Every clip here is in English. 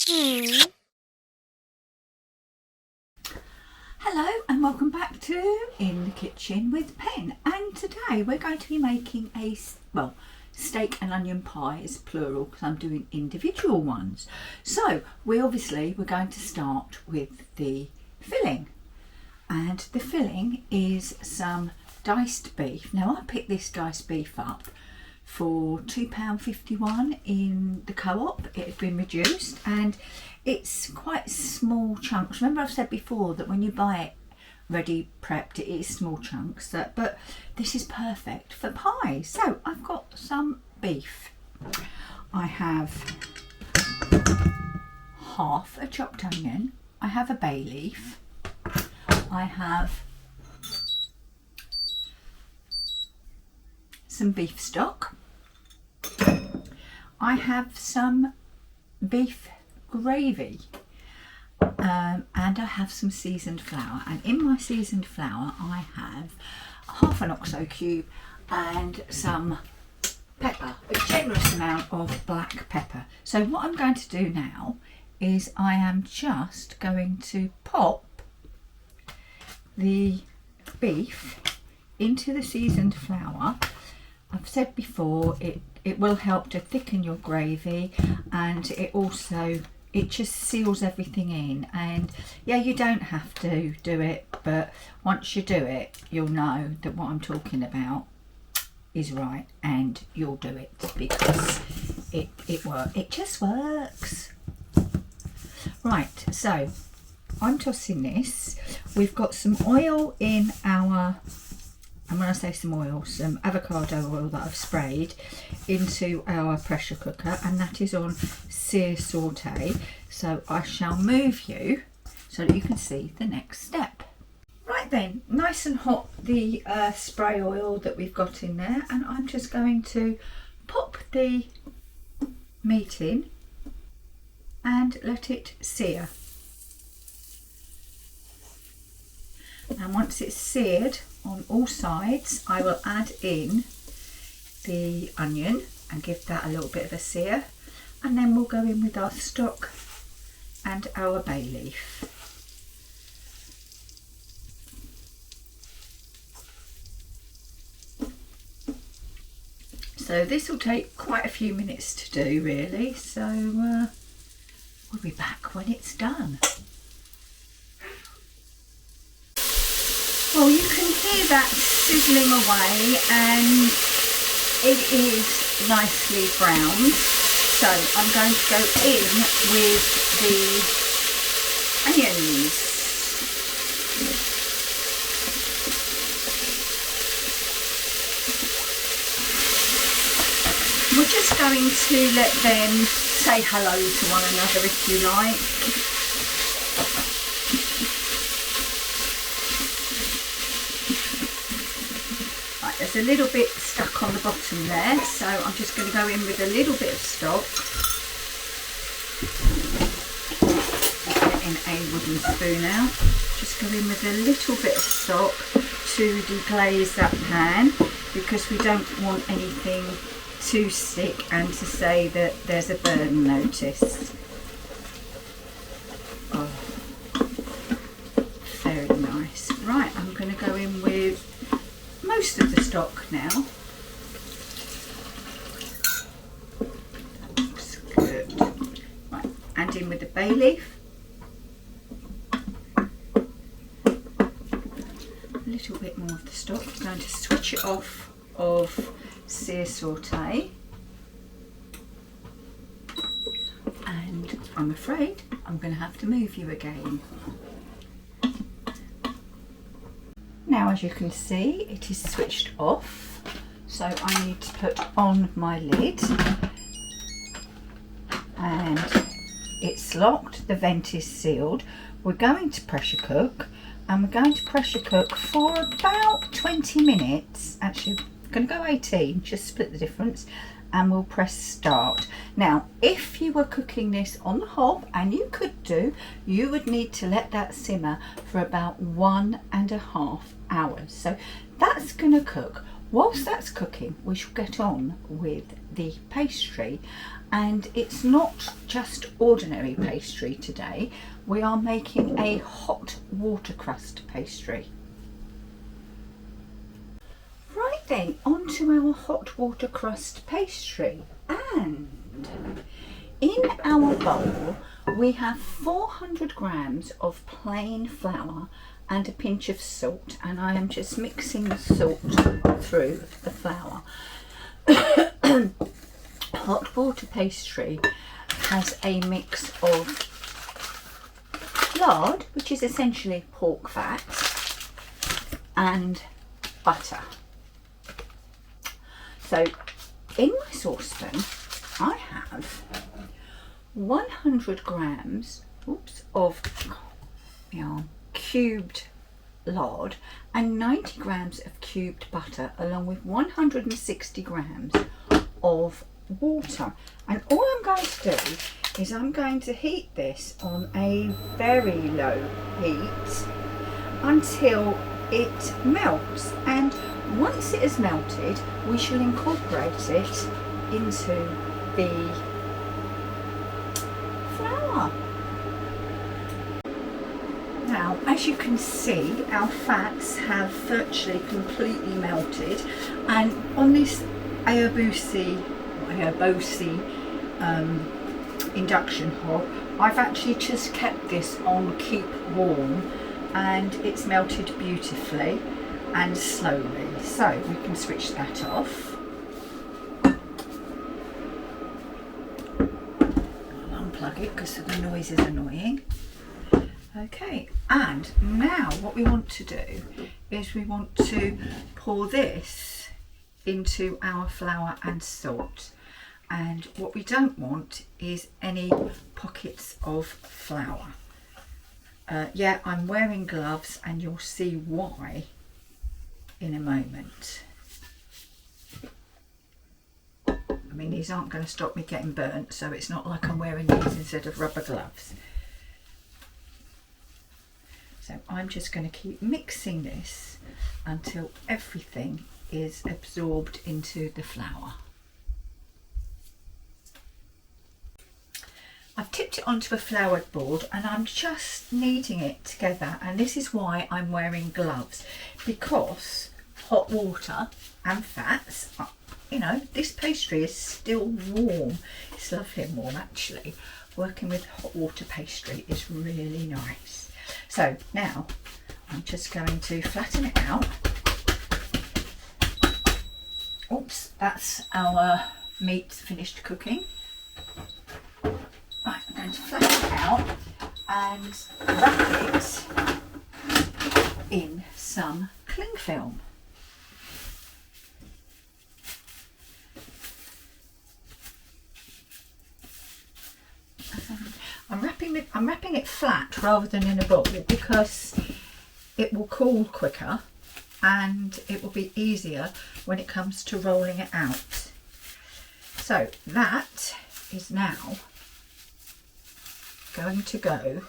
Hello and welcome back to In the Kitchen with Pen, and today we're going to be making a steak and onion pie is plural because I'm doing individual ones. So we're going to start with the filling, and the filling is some diced beef. Now I picked this diced beef up for £2.51 in the Co-op. It had been reduced and it's quite small chunks. Remember I've said before that when you buy it ready prepped it is small chunks, but this is perfect for pie. So I've got some beef. I have half a chopped onion, I have a bay leaf, I have some beef stock, I have some beef gravy, and I have some seasoned flour. And in my seasoned flour I have half an OXO cube and some pepper, a generous amount of black pepper. So what I'm going to do now is I am just going to pop the beef into the seasoned flour. I've said before it will help to thicken your gravy, and it just seals everything in. And yeah, you don't have to do it, but once you do it you'll know that what I'm talking about is right, and you'll do it because it just works. Right, so I'm tossing this. We've got some oil in our, and when I say some oil, some avocado oil that I've sprayed into our pressure cooker, and that is on sear saute. So I shall move you so that you can see the next step. Right then, nice and hot the spray oil that we've got in there, and I'm just going to pop the meat in and let it sear. And once it's seared on all sides, I will add in the onion and give that a little bit of a sear, and then we'll go in with our stock and our bay leaf. So this will take quite a few minutes to do really, so we'll be back when it's done. Well, you can hear that sizzling away and it is nicely browned. So I'm going to go in with the onions. We're just going to let them say hello to one another if you like. There's a little bit stuck on the bottom there, so I'm just going to go in with a little bit of stock. Get in a wooden spoon out. Just go in with a little bit of stock to deglaze that pan, because we don't want anything to stick and to say that there's a burn notice. Oh, very nice. Right, I'm going to go in with most of the stock now. That looks good. Right, and in with the bay leaf. A little bit more of the stock. I'm going to switch it off of sear saute. And I'm afraid I'm going to have to move you again. Now, as you can see, it is switched off, so I need to put on my lid, and it's locked, the vent is sealed. We're going to pressure cook, and we're going to pressure cook for about 20 minutes. Actually, I'm going to go 18, just split the difference, and we'll press start. Now, if you were cooking this on the hob, and you could do, you would need to let that simmer for about 1.5 hours. So that's going to cook. Whilst that's cooking, we shall get on with the pastry. And it's not just ordinary pastry today, we are making a hot water crust pastry. Right then, on to our hot water crust pastry. And in our bowl we have 400 grams of plain flour and a pinch of salt, and I am just mixing the salt through the flour. Hot water pastry has a mix of lard, which is essentially pork fat, and butter. So in my saucepan I have 100 grams of cubed lard and 90 grams of cubed butter, along with 160 grams of water. And all I'm going to do is I'm going to heat this on a very low heat until it melts, and once it has melted we shall incorporate it into the flour. Now, as you can see, our fats have virtually completely melted, and on this Aobosi induction hob, I've actually just kept this on keep warm, and it's melted beautifully and slowly. So we can switch that off. I'll unplug it because the noise is annoying. Okay, and now what we want to do is we want to pour this into our flour and salt, and what we don't want is any pockets of flour. Yeah, I'm wearing gloves and you'll see why in a moment. I mean, these aren't going to stop me getting burnt, so it's not like I'm wearing these instead of rubber gloves. So I'm just going to keep mixing this until everything is absorbed into the flour. I've tipped it onto a floured board and I'm just kneading it together, and this is why I'm wearing gloves, because hot water and fats, you know, this pastry is still warm. It's lovely and warm actually. Working with hot water pastry is really nice. So now I'm just going to flatten it out. Oops, that's our meat finished cooking. Right, I'm going to flatten it out and wrap it in some cling film. I'm wrapping it flat rather than in a bowl because it will cool quicker and it will be easier when it comes to rolling it out. So that is now going to go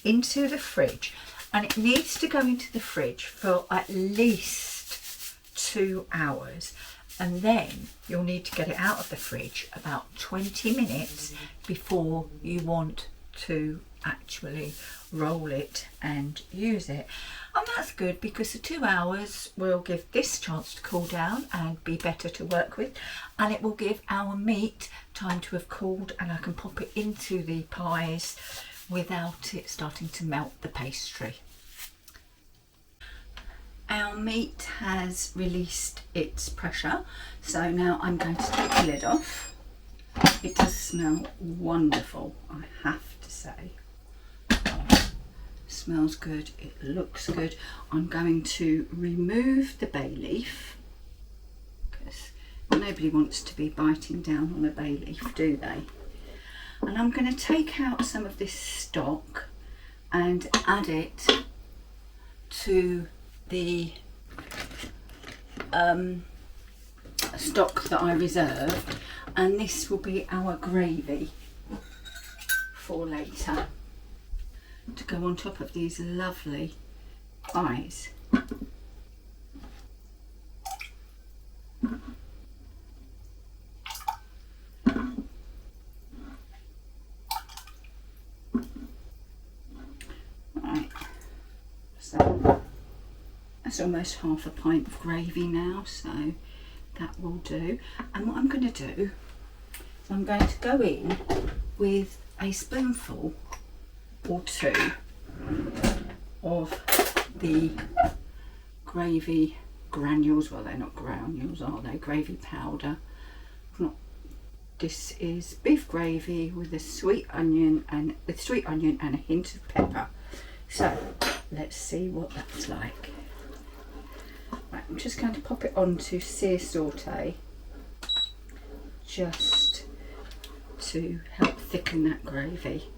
into the fridge, and it needs to go into the fridge for at least 2 hours, and then you'll need to get it out of the fridge about 20 minutes before you want to actually roll it and use it. And that's good because the 2 hours will give this chance to cool down and be better to work with, and it will give our meat time to have cooled, and I can pop it into the pies without it starting to melt the pastry. Our meat has released its pressure, so now I'm going to take the lid off. It does smell wonderful, I have to say. Smells good, it looks good. I'm going to remove the bay leaf because nobody wants to be biting down on a bay leaf, do they? And I'm going to take out some of this stock and add it to the stock that I reserved, and this will be our gravy for later to go on top of these lovely pies. That's almost half a pint of gravy now, so that will do. And what I'm going to do is I'm going to go in with a spoonful or two of the gravy granules. Well, they're not granules, are they? Gravy powder. Not. This is beef gravy with a sweet onion and a hint of pepper. So let's see what that's like. Right, I'm just going to pop it onto sear saute just to help thicken that gravy,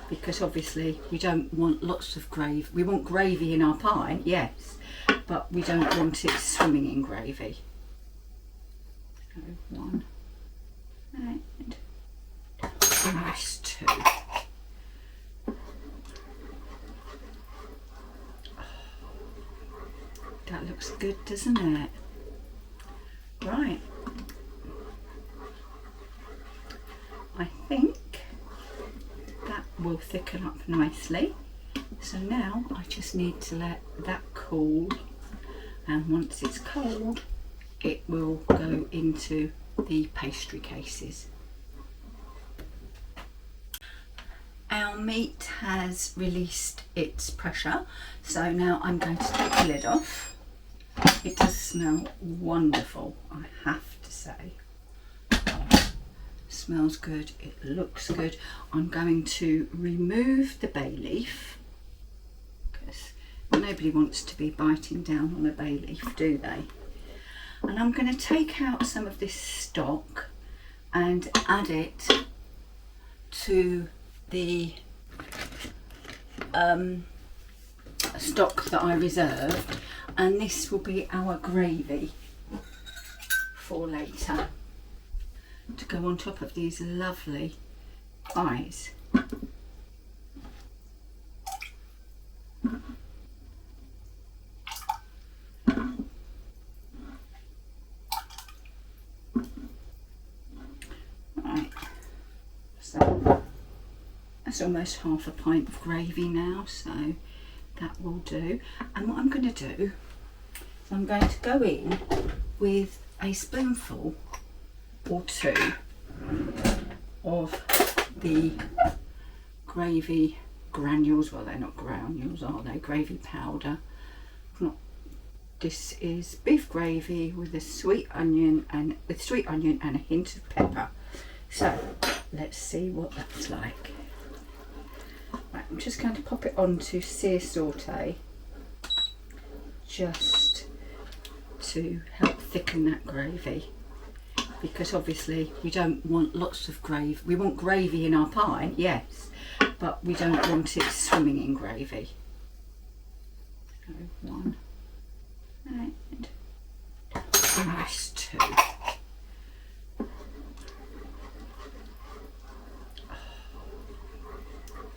because obviously we don't want lots of gravy. We want gravy in our pie, yes, but we don't want it swimming in gravy. So one and almost two. That looks good, doesn't it? Right. I think that will thicken up nicely. So now I just need to let that cool, and once it's cold it will go into the pastry cases. Our meat has released its pressure, so now I'm going to take the lid off. It does smell wonderful, I have to say. Smells good, it looks good. I'm going to remove the bay leaf, because nobody wants to be biting down on a bay leaf, do they? And I'm going to take out some of this stock and add it to the stock that I reserved, and this will be our gravy for later to go on top of these lovely pies. Right, so that's almost half a pint of gravy now, so that will do. And what I'm going to do is I'm going to go in with a spoonful or two of the gravy granules. Well, they're not granules, are they? Gravy powder. Not. This is beef gravy with a sweet onion and a hint of pepper. So let's see what that's like. Right, I'm just going to pop it onto sear saute just to help thicken that gravy, because obviously we don't want lots of gravy. We want gravy in our pie, yes, but we don't want it swimming in gravy. So one and almost two.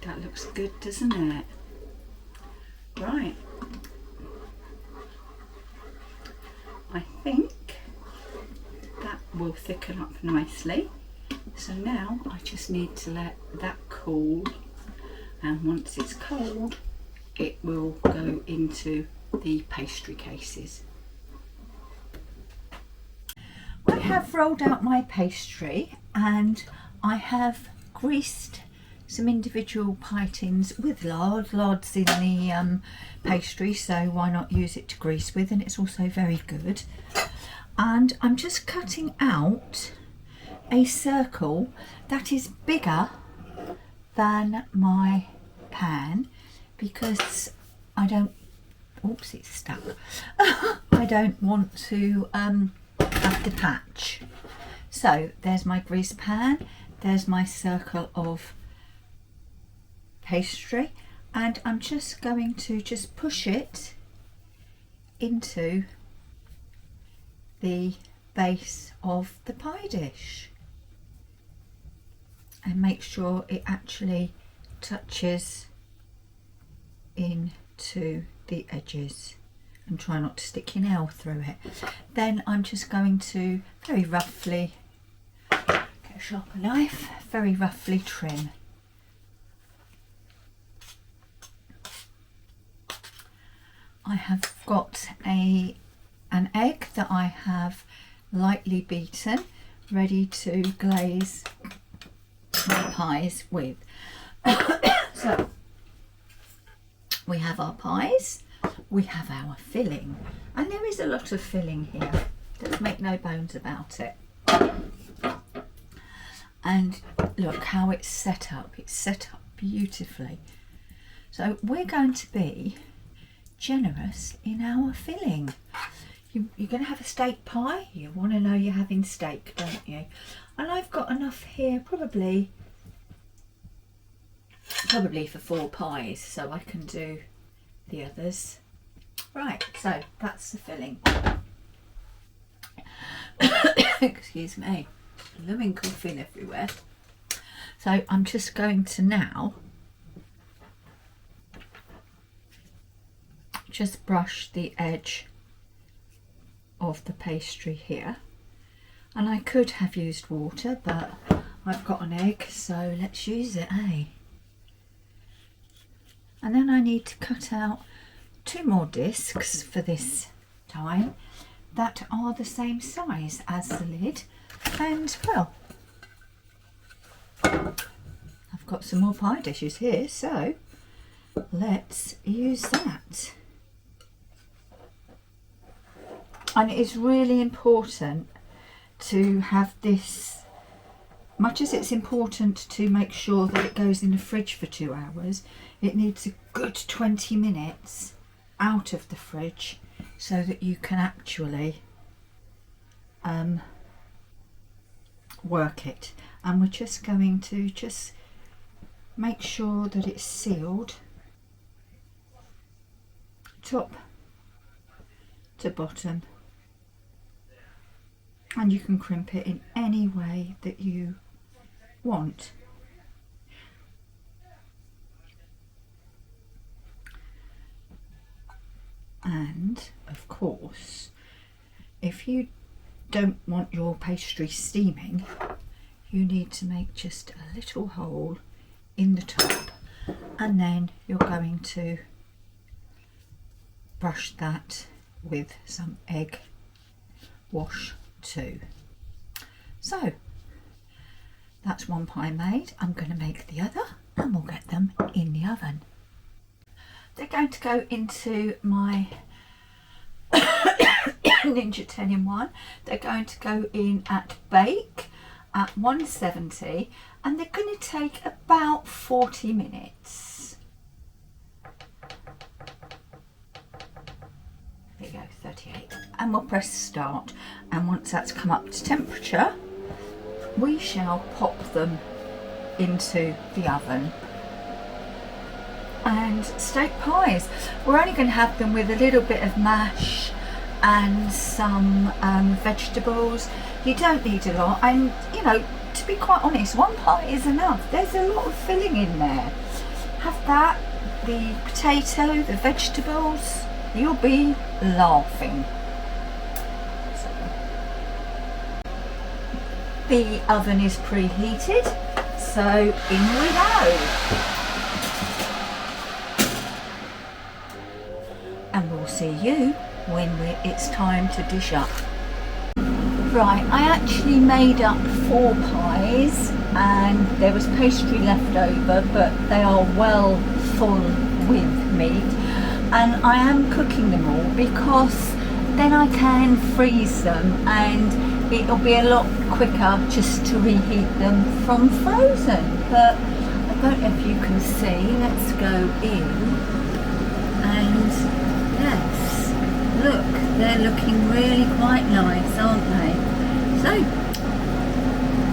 That looks good, doesn't it? Right. I think that will thicken up nicely. So now I just need to let that cool, and once it's cold it will go into the pastry cases. I have rolled out my pastry and I have greased some individual pie tins with lard. Lard's in the pastry, so why not use it to grease with, and it's also very good. And I'm just cutting out a circle that is bigger than my pan, because I don't, oops, it's stuck. I don't want to have the patch. So there's my grease pan, there's my circle of pastry, and I'm just going to just push it into the base of the pie dish and make sure it actually touches into the edges, and try not to stick your nail through it. Then I'm just going to very roughly, get a sharper knife, very roughly trim. I have got an egg that I have lightly beaten, ready to glaze my pies with. So we have our pies, we have our filling, and there is a lot of filling here, let's make no bones about it. And look how it's set up beautifully. So we're going to be generous in our filling. You're going to have a steak pie, you want to know you're having steak, don't you? And I've got enough here probably for 4 pies, so I can do the others. Right, so that's the filling. Excuse me, blooming coughing everywhere. So I'm just going to now just brush the edge of the pastry here, and I could have used water, but I've got an egg, so let's use it, eh? And then I need to cut out 2 more discs for this time that are the same size as the lid, and well, I've got some more pie dishes here, so let's use that. And it is really important to have this, much as it's important to make sure that it goes in the fridge for 2 hours, it needs a good 20 minutes out of the fridge so that you can actually work it. And we're just going to just make sure that it's sealed top to bottom, and you can crimp it in any way that you want. And of course, if you don't want your pastry steaming, you need to make just a little hole in the top, and then you're going to brush that with some egg wash too. So that's 1 pie made. I'm going to make the other and we'll get them in the oven. They're going to go into my Ninja 10-in-1. They're going to go in at bake at 170, and they're going to take about 40 minutes. There you go, 38. And we'll press start, and once that's come up to temperature, we shall pop them into the oven. And steak pies, we're only going to have them with a little bit of mash and some vegetables. You don't need a lot, and you know, to be quite honest, 1 pie is enough. There's a lot of filling in there. Have that, the potato, the vegetables, you'll be laughing. So, the oven is preheated, so in we go. And we'll see you when it's time to dish up. Right, I actually made up 4 pies and there was pastry left over, but they are well full with meat, and I am cooking them all because then I can freeze them and it'll be a lot quicker just to reheat them from frozen. But I don't know if you can see. Let's go in, and yes, look, they're looking really quite nice, aren't they? So,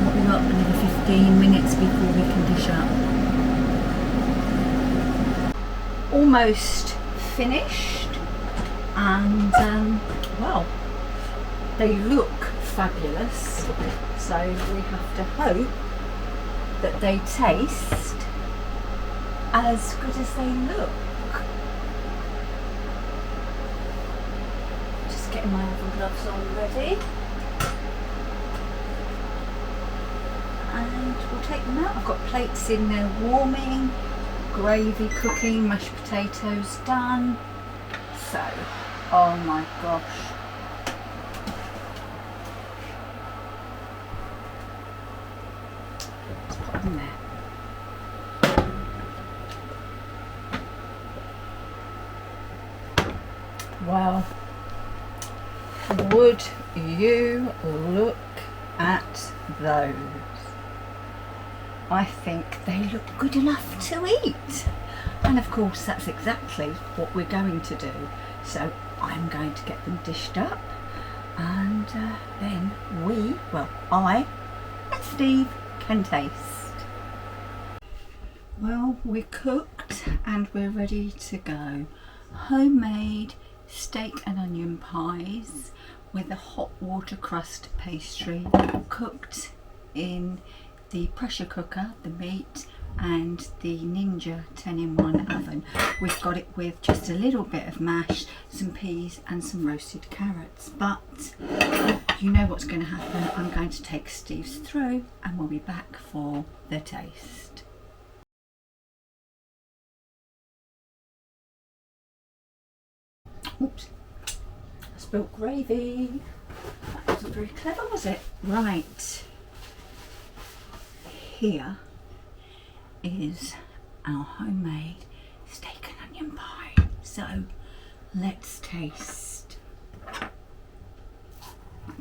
what we got, another 15 minutes before we can dish up. Almost finished, and well, they look fabulous, so we have to hope that they taste as good as they look. Just getting my oven gloves on ready, and we'll take them out. I've got plates in there warming, gravy cooking, mashed potatoes done. So, oh my gosh. Let's put them there. Well, would you look at those? I think they look good enough to eat. And of course that's exactly what we're going to do. So I'm going to get them dished up, and then I and Steve can taste. Well, we're cooked and we're ready to go. Homemade steak and onion pies with a hot water crust pastry, cooked in the pressure cooker, the meat, and the Ninja 10-in-1 oven. We've got it with just a little bit of mash, some peas and some roasted carrots. But you know what's going to happen. I'm going to take Steve's through and we'll be back for the taste. Oops, I spilled gravy. That wasn't very clever, was it? Right, here is our homemade steak and onion pie. So let's taste. I'm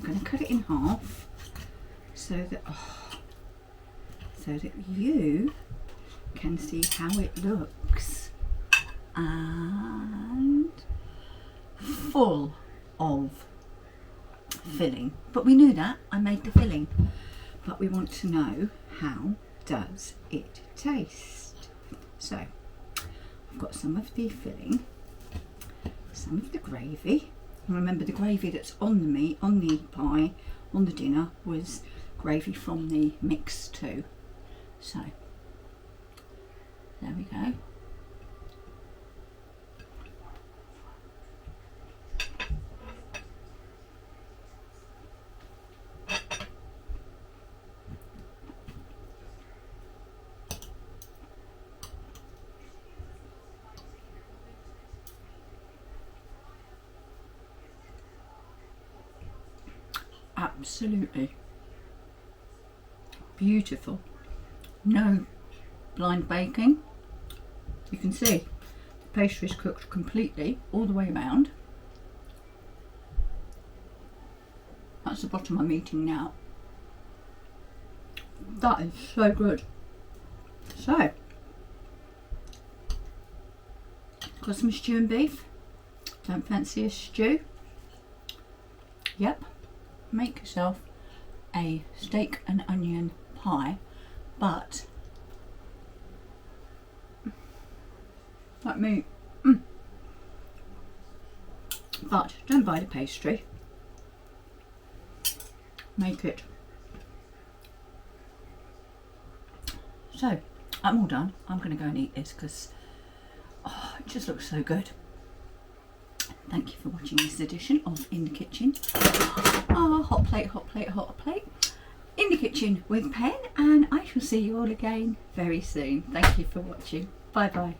going to cut it in half so that you can see how it looks, and full of filling. But we knew that. I made the filling, but we want to know, how does it taste? So I've got some of the filling, some of the gravy. And remember, the gravy that's on the meat, on the pie, on the dinner was gravy from the mix too. So there we go. Absolutely beautiful. No blind baking. You can see the pastry's cooked completely all the way around. That's the bottom I'm eating now. That is so good. So, got some stew and beef. Don't fancy a stew? Yep. Make yourself a steak and onion pie, but like me, but don't buy the pastry, make it. So I'm all done. I'm going to go and eat this because it just looks so good. Thank you for watching this edition of In the Kitchen. Hot plate, hot plate, hot plate. In the kitchen with Pen, and I shall see you all again very soon. Thank you for watching. Bye bye.